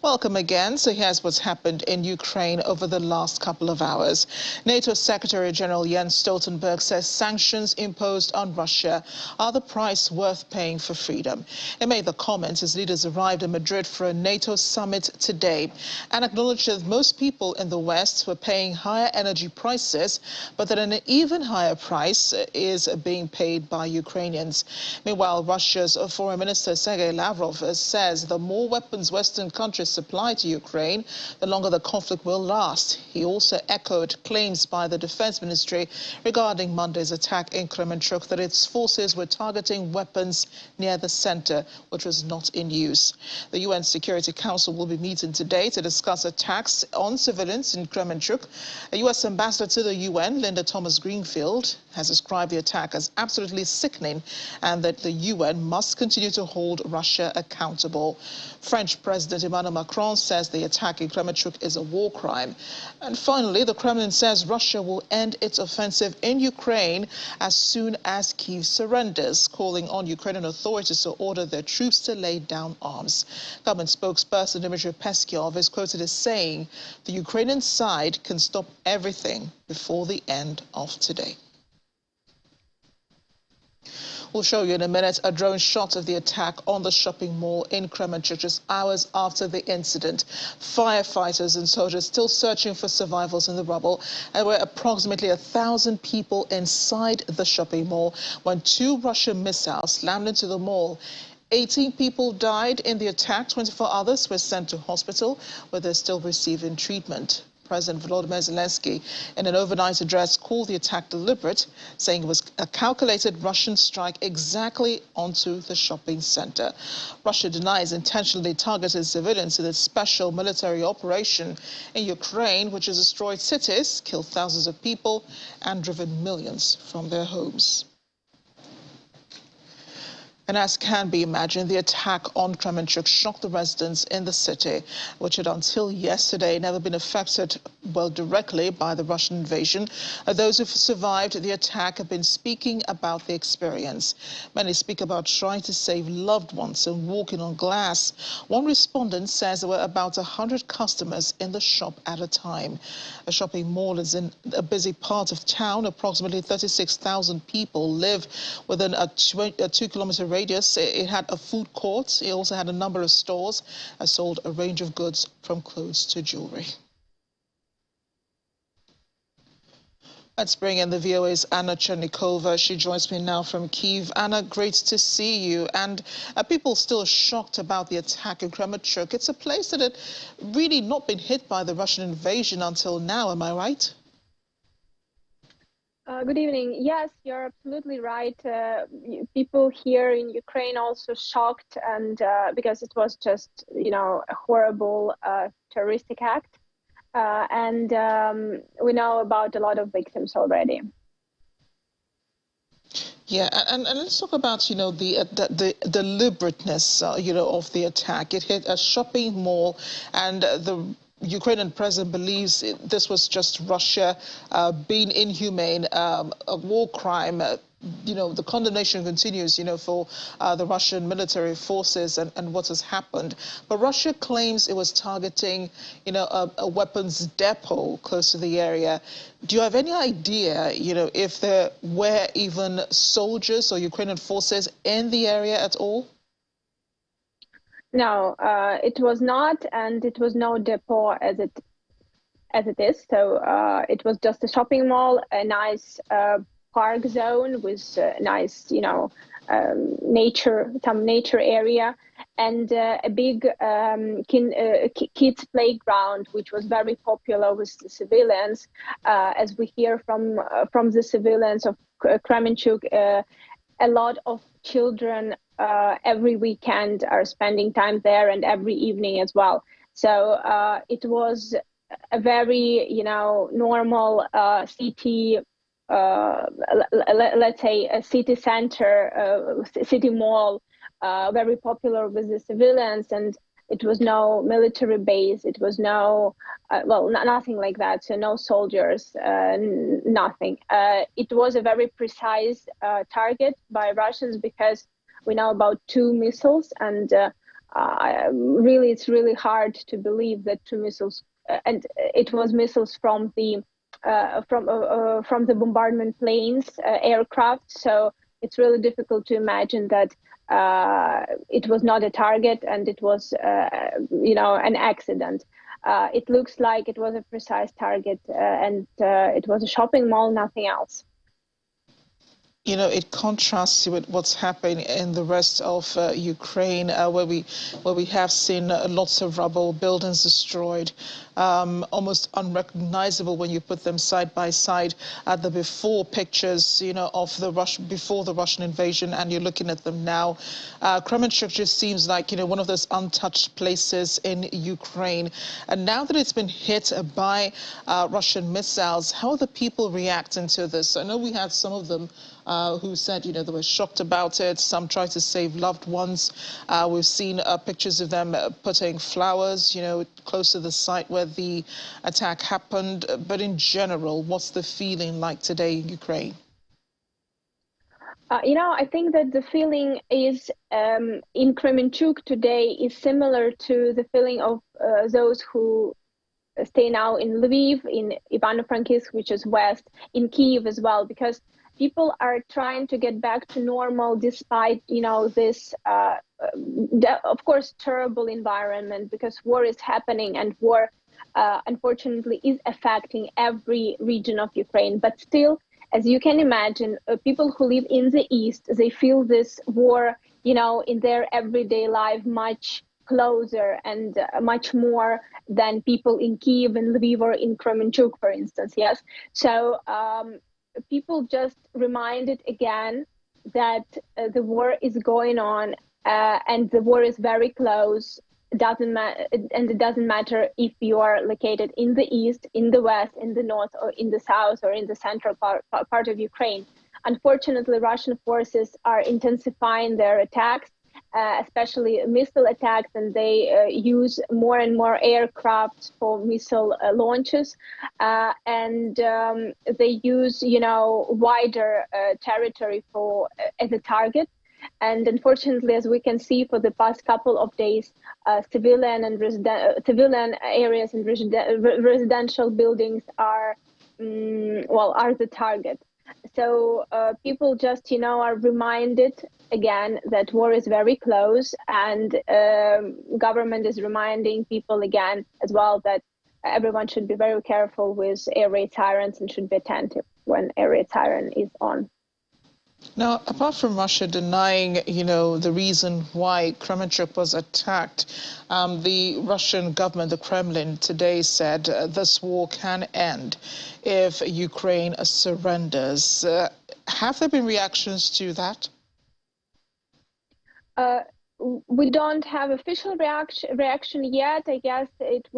Welcome again. So here's what's happened in Ukraine over the last couple of hours. NATO Secretary General Jens Stoltenberg says sanctions imposed on Russia are the price worth paying for freedom. He made the comments as leaders arrived in Madrid for a NATO summit today and acknowledged that most people in the West were paying higher energy prices, but that an even higher price is being paid by Ukrainians. Meanwhile, Russia's Foreign Minister Sergei Lavrov says the more weapons Western countries supply to Ukraine, the longer the conflict will last. He also echoed claims by the Defense Ministry regarding Monday's attack in Kremenchuk that its forces were targeting weapons near the center, which was not in use. The UN Security Council will be meeting today to discuss attacks on civilians in Kremenchuk. A U.S. ambassador to the UN, Linda Thomas-Greenfield, has described the attack as absolutely sickening and that the UN must continue to hold Russia accountable. French President Emmanuel Macron says the attack in Kremenchuk is a war crime. And finally, the Kremlin says Russia will end its offensive in Ukraine as soon as Kyiv surrenders, calling on Ukrainian authorities to order their troops to lay down arms. Government spokesperson Dmitry Peskov is quoted as saying the Ukrainian side can stop everything before the end of today. We'll show you in a minute a drone shot of the attack on the shopping mall in Kremenchuk just hours after the incident. Firefighters and soldiers still searching for survivors in the rubble. There were approximately 1,000 people inside the shopping mall when 2 Russian missiles slammed into the mall. 18 people died in the attack. 24 others were sent to hospital where they're still receiving treatment. President Volodymyr Zelensky, in an overnight address, called the attack deliberate, saying it was a calculated Russian strike exactly onto the shopping center. Russia denies intentionally targeted civilians in its special military operation in Ukraine, which has destroyed cities, killed thousands of people, and driven millions from their homes. And as can be imagined, the attack on Kremenchuk shocked the residents in the city, which had until yesterday never been affected, well, directly by the Russian invasion. Those who survived the attack have been speaking about the experience. Many speak about trying to save loved ones and walking on glass. One respondent says there were about 100 customers in the shop at a time. A shopping mall is in a busy part of town. Approximately 36,000 people live within a 2-kilometer radius. It had a food court. It also had a number of stores that sold a range of goods from clothes to jewelry. Let's bring in the VOA's Anna Chernnikova. She joins me now from Kyiv. Anna, great to see you. And people still shocked about the attack in Kremenchuk. It's a place that had really not been hit by the Russian invasion until now, am I right? Good evening. Yes, you're absolutely right. People here in Ukraine also shocked, and because it was just, a horrible terroristic act. And we know about a lot of victims already. Yeah, and let's talk about, the deliberateness, of the attack. It hit a shopping mall, and the Ukrainian president believes this was just Russia being inhumane, a war crime. The condemnation continues, for the Russian military forces and what has happened. But Russia claims it was targeting, a weapons depot close to the area. Do you have any idea, if there were even soldiers or Ukrainian forces in the area at all? No, it was not, and it was no depot as it is. So it was just a shopping mall, a nice park zone with nice, some nature area, and a big kids playground, which was very popular with the civilians. As we hear from the civilians of Kremenchuk, a lot of children every weekend are spending time there, and every evening as well. So it was a very, normal city, let's say a city center, city mall, very popular with the civilians, and it was no military base. It was no, nothing like that. So no soldiers, nothing. It was a very precise target by Russians because we know about 2 missiles, and Really, it's really hard to believe that two missiles, and it was missiles from the bombardment planes, aircraft. So it's really difficult to imagine that it was not a target and it was, an accident. It looks like it was a precise target, and it was a shopping mall, nothing else. You know, it contrasts with what's happening in the rest of Ukraine, where we have seen lots of rubble, buildings destroyed, almost unrecognizable when you put them side by side at the before pictures, of the before the Russian invasion, and you're looking at them now. Kremenchuk just seems like, one of those untouched places in Ukraine. And now that it's been hit by Russian missiles, how are the people reacting to this? I know we had some of them who said, they were shocked about it. Some tried to save loved ones. We've seen pictures of them putting flowers, close to the site where the attack happened. But in general, what's the feeling like today in Ukraine? I think that the feeling is in Kremenchuk today is similar to the feeling of those who stay now in Lviv, in Ivano-Frankivsk, which is west, in Kyiv as well, because people are trying to get back to normal despite, this, of course, terrible environment, because war is happening and war, unfortunately, is affecting every region of Ukraine. But still, as you can imagine, people who live in the east, they feel this war, in their everyday life much closer and much more than people in Kyiv and Lviv or in Kremenchuk, for instance. Yes. So people just reminded again that the war is going on, and the war is very close. It doesn't matter if you are located in the east, in the west, in the north, or in the south, or in the central part of Ukraine. Unfortunately, Russian forces are intensifying their attacks, especially missile attacks, and they use more and more aircraft for missile launches, and they use, wider territory for as a target. And unfortunately, as we can see for the past couple of days, civilian areas and residential buildings are the target. So people just, are reminded again that war is very close, and government is reminding people again as well that everyone should be very careful with air raid sirens and should be attentive when air raid siren is on. Now, apart from Russia denying, the reason why Kremenchuk was attacked, the Russian government, the Kremlin, today said this war can end if Ukraine surrenders. Have there been reactions to that? We don't have official reaction yet. I guess it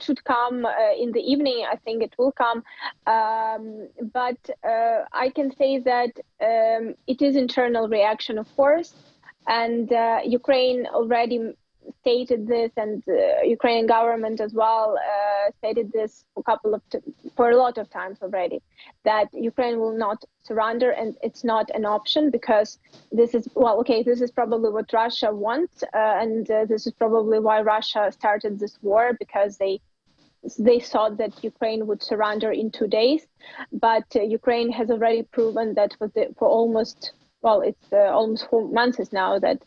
should come in the evening. I think it will come. But I can say that it is internal reaction, of course. And Ukraine already stated this, and Ukrainian government as well stated this for a lot of times already, that Ukraine will not surrender, and it's not an option, because this is probably what Russia wants, and this is probably why Russia started this war, because they thought that Ukraine would surrender in 2 days, but Ukraine has already proven that for almost 4 months now that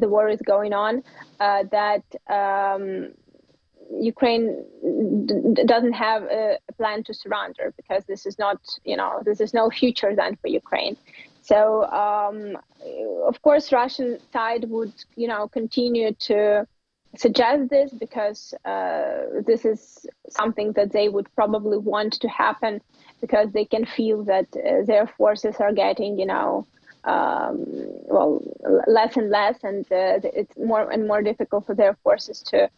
the war is going on, that Ukraine doesn't have a plan to surrender, because this is not, this is no future then for Ukraine. So, of course, Russian side would, continue to suggest this, because this is something that they would probably want to happen, because they can feel that their forces are getting, less and less, and it's more and more difficult for their forces to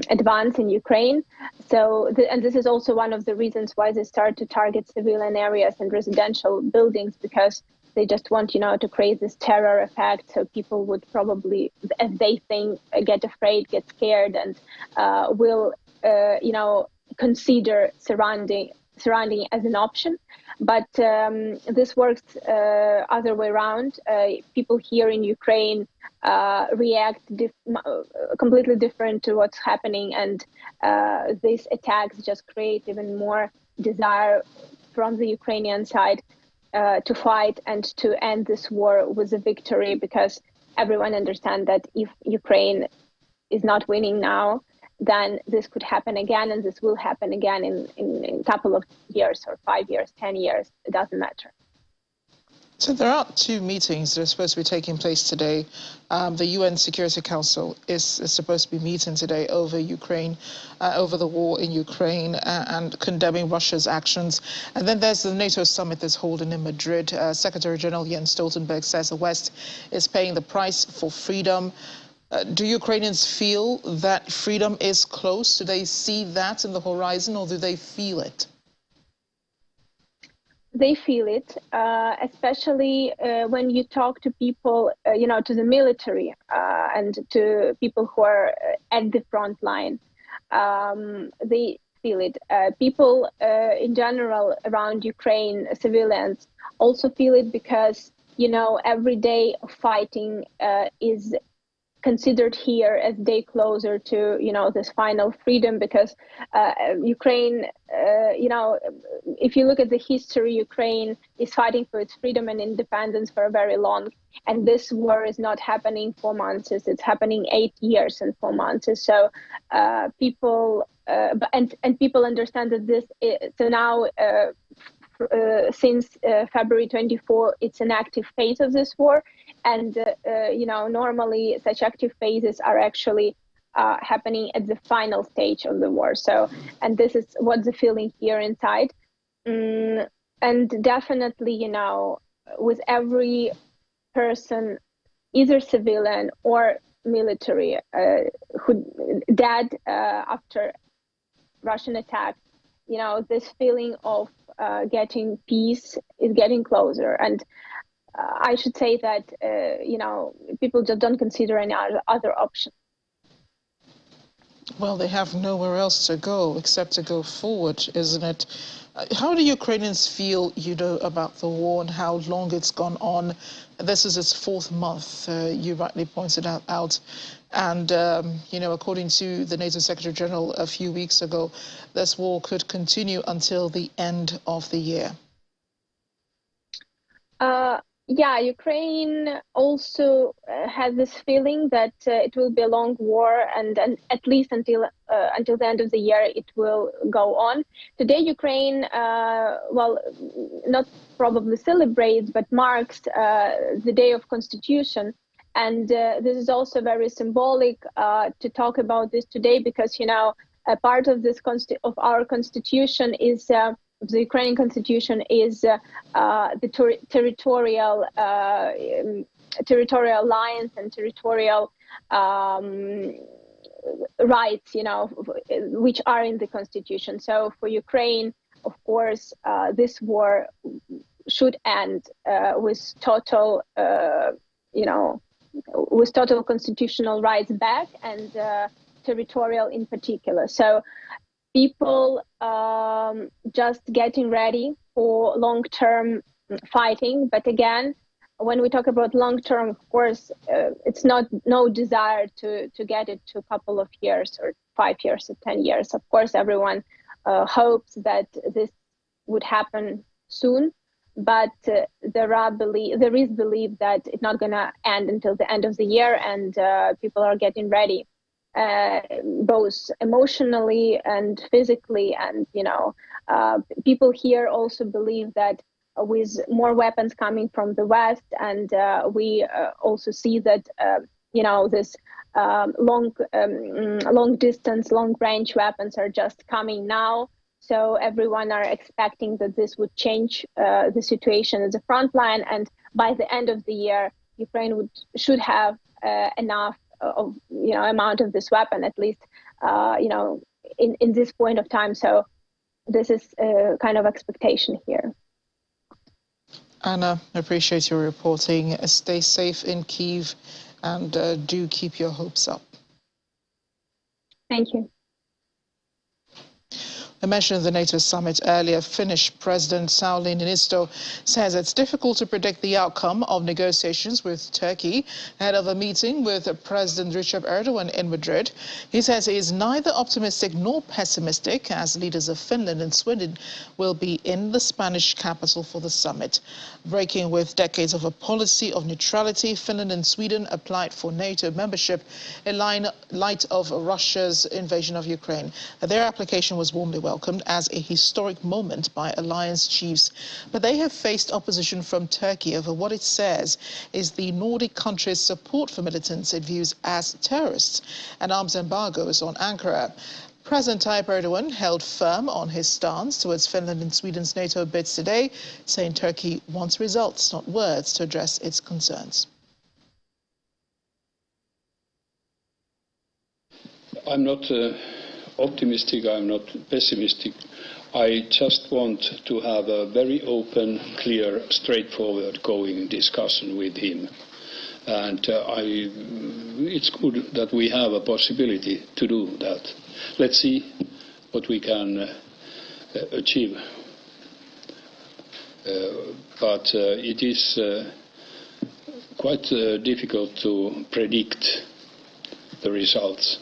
advance in Ukraine. So, and this is also one of the reasons why they start to target civilian areas and residential buildings, because they just want, to create this terror effect. So people would probably, as they think, get afraid, get scared, and will, consider surrounding as an option. But this works other way around. People here in Ukraine react completely different to what's happening, and these attacks just create even more desire from the Ukrainian side to fight and to end this war with a victory, because everyone understands that if Ukraine is not winning now, then this could happen again, and this will happen again in a couple of years, or 5 years, 10 years, it doesn't matter. So there are two meetings that are supposed to be taking place today. The UN Security Council is supposed to be meeting today over Ukraine, over the war in Ukraine, and condemning Russia's actions. And then there's the NATO summit that's holding in Madrid. Secretary General Jens Stoltenberg says the West is paying the price for freedom. Do Ukrainians feel that freedom is close? Do they see that in the horizon, or do they feel it? They feel it, especially when you talk to people, to the military and to people who are at the front line. They feel it. People in general around Ukraine, civilians, also feel it, because, every day of fighting is considered here as day closer to this final freedom, because Ukraine, if you look at the history, Ukraine is fighting for its freedom and independence for a very long, and this war is not happening 4 months, it's happening 8 years and 4 months. So people and people understand that this so now since February 24, it's an active phase of this war. And, normally such active phases are actually happening at the final stage of the war. So, and this is what the feeling here inside. And definitely, with every person, either civilian or military, who died after Russian attack, this feeling of getting peace is getting closer. And I should say that, people just don't consider any other option. Well, they have nowhere else to go except to go forward, isn't it? How do Ukrainians feel, about the war and how long it's gone on? This is its 4th month, you rightly pointed out. And, according to the NATO Secretary General a few weeks ago, this war could continue until the end of the year. Yeah, Ukraine also has this feeling that it will be a long war, and at least until the end of the year, it will go on. Today, Ukraine, not probably celebrates, but marks the Day of Constitution. And this is also very symbolic to talk about this today, because, a part of this of our constitution is the Ukrainian constitution is the territorial lines and territorial rights, which are in the constitution. So for Ukraine, of course, this war should end with total, with total constitutional rights back, and territorial in particular. So people just getting ready for long-term fighting. But again, when we talk about long-term, of course, it's no desire to get it to a couple of years or 5 years or 10 years. Of course, everyone hopes that this would happen soon, but there is belief that it's not going to end until the end of the year, and people are getting ready. Both emotionally and physically, and people here also believe that with more weapons coming from the West, and we also see that this long distance, long range weapons are just coming now. So everyone are expecting that this would change the situation at the front line, and by the end of the year, Ukraine should have enough of amount of this weapon, at least in this point of time. So this is a kind of expectation here. Anna, I appreciate your reporting. Stay safe in Kyiv, and do keep your hopes up. Thank you. I mentioned the NATO summit earlier. Finnish President Sauli Niinisto says it's difficult to predict the outcome of negotiations with Turkey ahead of a meeting with President Recep Erdogan in Madrid. He says he is neither optimistic nor pessimistic, as leaders of Finland and Sweden will be in the Spanish capital for the summit. Breaking with decades of a policy of neutrality, Finland and Sweden applied for NATO membership in light of Russia's invasion of Ukraine. Their application was warmly welcomed as a historic moment by alliance chiefs, but they have faced opposition from Turkey over what it says is the Nordic country's support for militants it views as terrorists and arms embargoes on Ankara. President Tayyip Erdogan held firm on his stance towards Finland and Sweden's NATO bids today, saying Turkey wants results, not words, to address its concerns. I'm not optimistic, I'm not pessimistic. I just want to have a very open, clear, straightforward going discussion with him. And it's good that we have a possibility to do that. Let's see what we can achieve. But it is quite difficult to predict the results.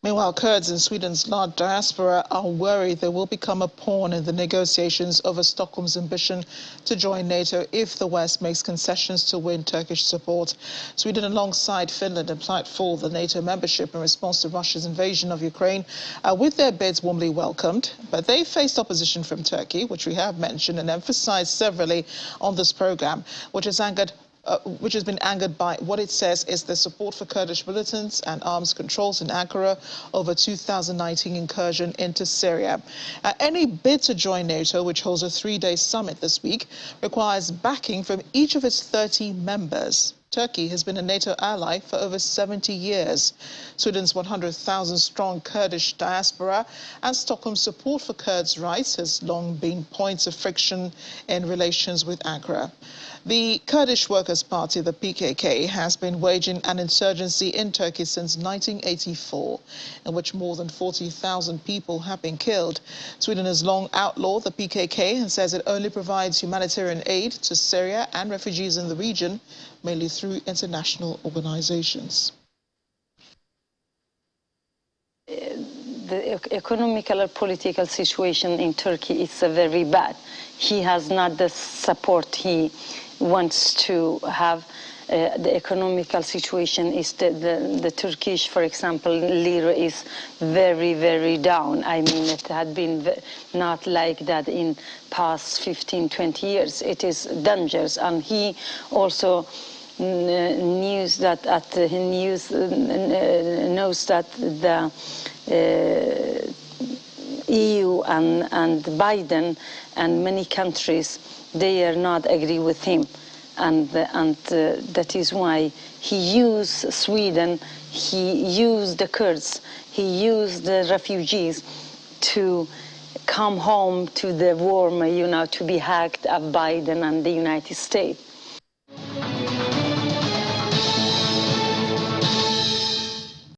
Meanwhile, Kurds in Sweden's large diaspora are worried they will become a pawn in the negotiations over Stockholm's ambition to join NATO if the West makes concessions to win Turkish support. Sweden, alongside Finland, applied for the NATO membership in response to Russia's invasion of Ukraine, with their bids warmly welcomed. But they faced opposition from Turkey, which we have mentioned and emphasized severally on this program, which has been angered by what it says is the support for Kurdish militants and arms controls in Ankara over 2019 incursion into Syria. Any bid to join NATO, which holds a 3-day summit this week, requires backing from each of its 30 members. Turkey has been a NATO ally for over 70 years. Sweden's 100,000-strong Kurdish diaspora and Stockholm's support for Kurds' rights has long been points of friction in relations with Ankara. The Kurdish Workers' Party, the PKK, has been waging an insurgency in Turkey since 1984, in which more than 40,000 people have been killed. Sweden has long outlawed the PKK and says it only provides humanitarian aid to Syria and refugees in the region, mainly through international organizations. The economical or political situation in Turkey is very bad. He has not the support he wants to have. The economical situation is the Turkish, for example, lira is very, very down. I mean, it had been not like that in past 15, 20 years. It is dangerous. And he also knows that the EU and Biden and many countries, they are not agree with him. And that is why he used Sweden, he used the Kurds, he used the refugees to come home to the war, to be hacked of Biden and the United States.